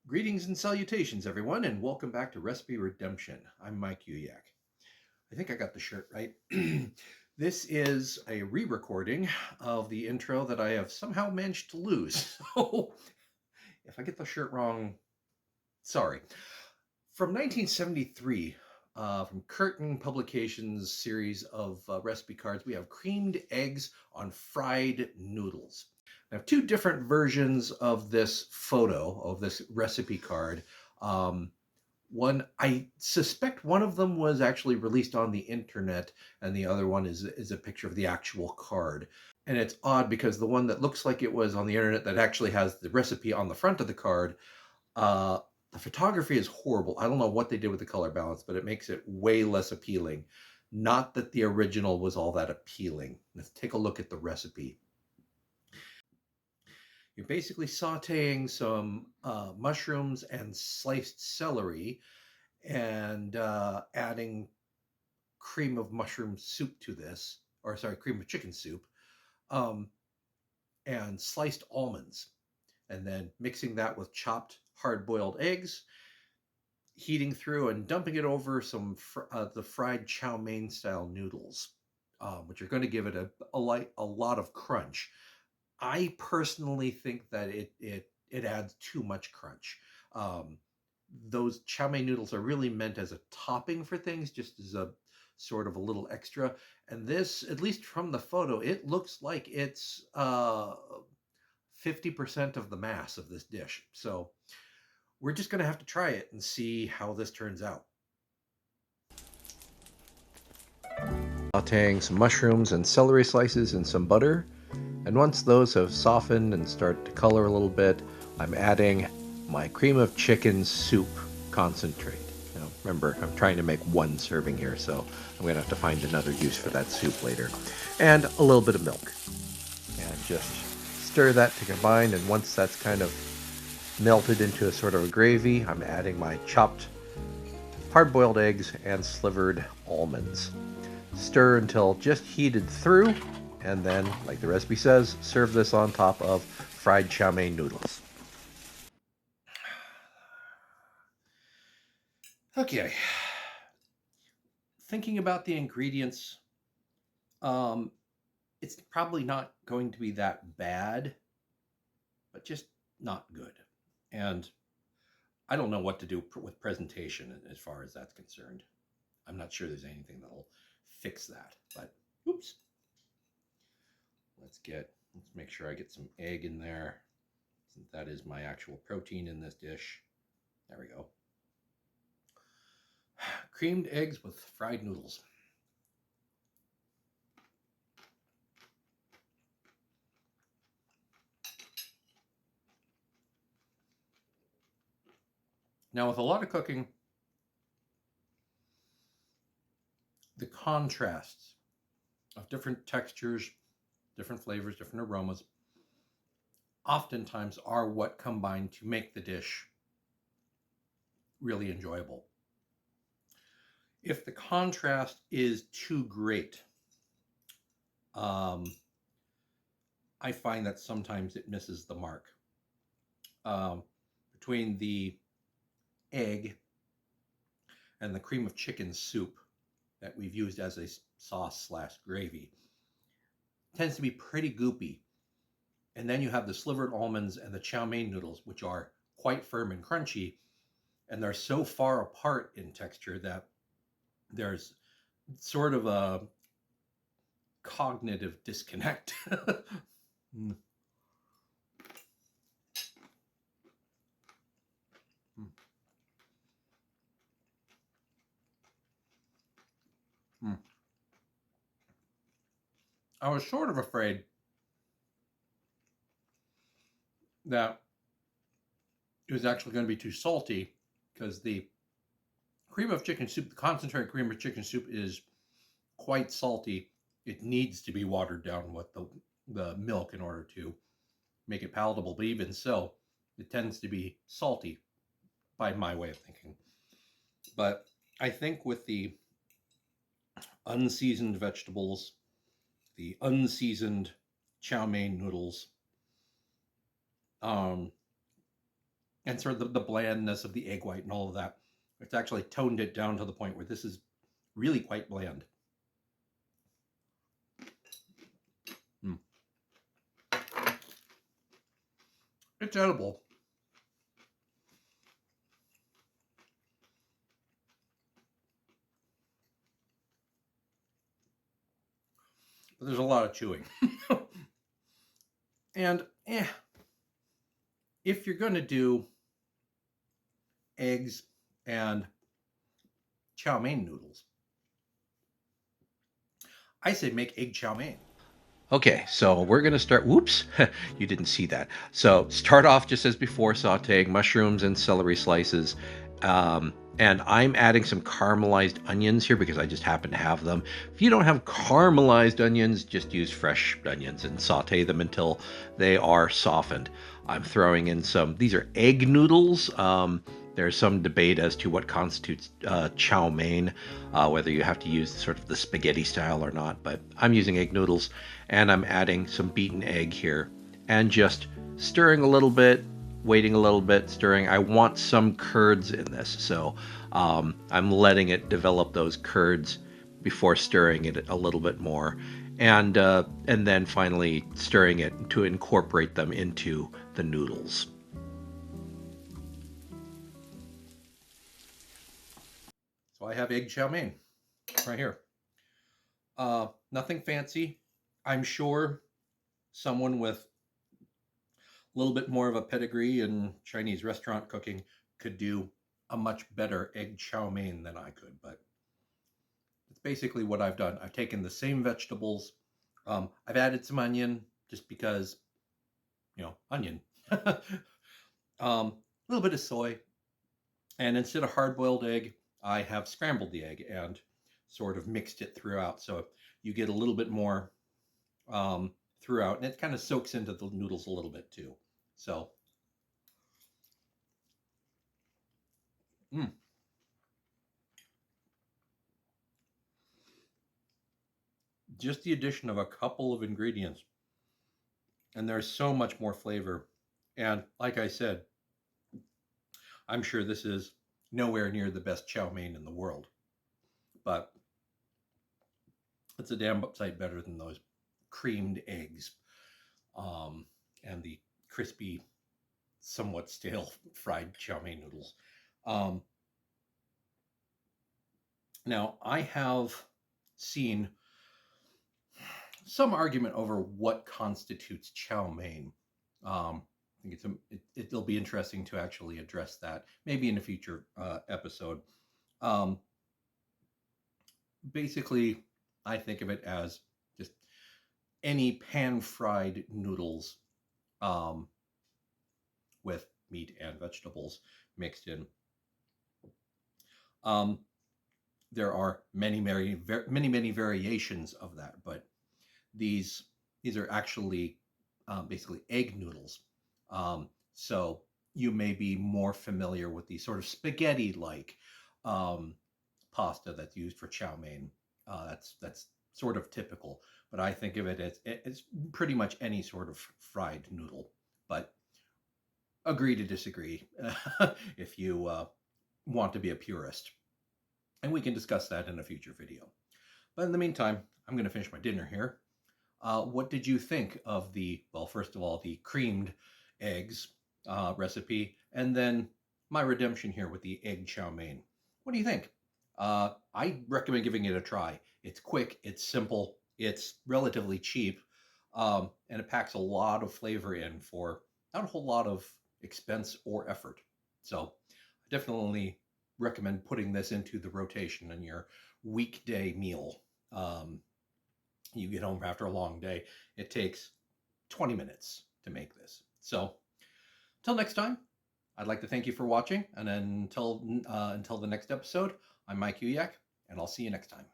Greetings and salutations, everyone, and welcome back to Recipe Redemption. I'm Mike Uyak. I think I got the shirt right. This is a re-recording of the intro that I have somehow managed to lose. So if I get the shirt wrong, sorry. From 1973, from Curtin Publications series of recipe cards, we have creamed eggs on fried noodles. I have two different versions of this photo, of this recipe card. One, I suspect one of them was actually released on the internet, and the other one is a picture of the actual card. And it's odd because the one that looks like it was on the internet that actually has the recipe on the front of the card, the photography is horrible. I don't know what they did with the color balance, but it makes it way less appealing. Not that the original was all that appealing. Let's take a look at the recipe. You're basically sauteing some mushrooms and sliced celery and adding cream of mushroom soup to this, or sorry, cream of chicken soup, and sliced almonds, and then mixing that with chopped hard-boiled eggs, heating through and dumping it over some the fried chow mein style noodles, which are going to give it a lot of crunch. I personally think that it adds too much crunch. Those chow mein noodles are really meant as a topping for things, just as a sort of a little extra. And this, at least from the photo, it looks like it's 50% of the mass of this dish. So we're just going to have to try it and see how this turns out. Sauteing some mushrooms and celery slices in some butter. And once those have softened and start to color a little bit, I'm adding my cream of chicken soup concentrate. Now, remember, I'm trying to make one serving here, so I'm going to have to find another use for that soup later. And a little bit of milk. And just stir that to combine, and once that's kind of melted into a sort of a gravy, I'm adding my chopped hard-boiled eggs and slivered almonds. Stir until just heated through, and then, like the recipe says, serve this on top of fried chow mein noodles. Okay. Thinking about the ingredients, it's probably not going to be that bad, but just not good. And I don't know what to do with presentation as far as that's concerned. I'm not sure there's anything that'll fix that, but oops. Let's make sure I get some egg in there, since that is my actual protein in this dish. There we go. Creamed eggs with fried noodles. Now, with a lot of cooking, the contrasts of different textures, different flavors, different aromas, oftentimes are what combine to make the dish really enjoyable. If the contrast is too great, I find that sometimes it misses the mark. Between the egg and the cream of chicken soup that we've used as a sauce/gravy, tends to be pretty goopy. And then you have the slivered almonds and the chow mein noodles, which are quite firm and crunchy, and they're so far apart in texture that there's sort of a cognitive disconnect. Mm. Mm. Mm. I was sort of afraid that it was actually going to be too salty, because the cream of chicken soup, the concentrated cream of chicken soup, is quite salty. It needs to be watered down with the milk in order to make it palatable, but even so, it tends to be salty by my way of thinking. But I think with the unseasoned vegetables, the unseasoned chow mein noodles, um, and sort of the blandness of the egg white and all of that, it's actually toned it down to the point where this is really quite bland. Mm. It's edible. But there's a lot of chewing. And if you're going to do eggs and chow mein noodles, I say make egg chow mein. Okay, so we're going to start. Whoops, you didn't see that. So start off just as before, sauteing mushrooms and celery slices. And I'm adding some caramelized onions here because I just happen to have them. If you don't have caramelized onions, just use fresh onions and saute them until they are softened. I'm throwing in these are egg noodles. There's some debate as to what constitutes chow mein, whether you have to use sort of the spaghetti style or not, but I'm using egg noodles, and I'm adding some beaten egg here and just stirring a little bit, waiting a little bit, stirring. I want some curds in this, so I'm letting it develop those curds before stirring it a little bit more, and then finally stirring it to incorporate them into the noodles. So I have egg chow mein right here. Nothing fancy. I'm sure someone with a little bit more of a pedigree in Chinese restaurant cooking could do a much better egg chow mein than I could, but it's basically what I've done. I've taken the same vegetables. I've added some onion just because, onion. A little bit of soy. And instead of hard-boiled egg, I have scrambled the egg and sort of mixed it throughout. So you get a little bit more throughout, and it kind of soaks into the noodles a little bit too. So, just the addition of a couple of ingredients, and there's so much more flavor. And like I said, I'm sure this is nowhere near the best chow mein in the world, but it's a damn sight better than those creamed eggs and the crispy, somewhat stale fried chow mein noodles. Um, Now, I have seen some argument over what constitutes chow mein. I think it'll be interesting to actually address that, maybe in a future episode. Um, Basically, I think of it as just any pan-fried noodles um, with meat and vegetables mixed in. Um, there are many variations of that, but these are actually basically egg noodles. So you may be more familiar with the sort of spaghetti-like um, pasta that's used for chow mein. That's sort of typical, but I think of it as it's pretty much any sort of fried noodle. But agree to disagree if you want to be a purist, and we can discuss that in a future video. But in the meantime, I'm going to finish my dinner here. What did you think of well, first of all, the creamed eggs recipe, and then my redemption here with the egg chow mein? What do you think? I recommend giving it a try. It's quick, it's simple, it's relatively cheap, and it packs a lot of flavor in for not a whole lot of expense or effort. So I definitely recommend putting this into the rotation in your weekday meal. You get home after a long day. It takes 20 minutes to make this. So until next time, I'd like to thank you for watching. And until the next episode, I'm Mike Uyak, and I'll see you next time.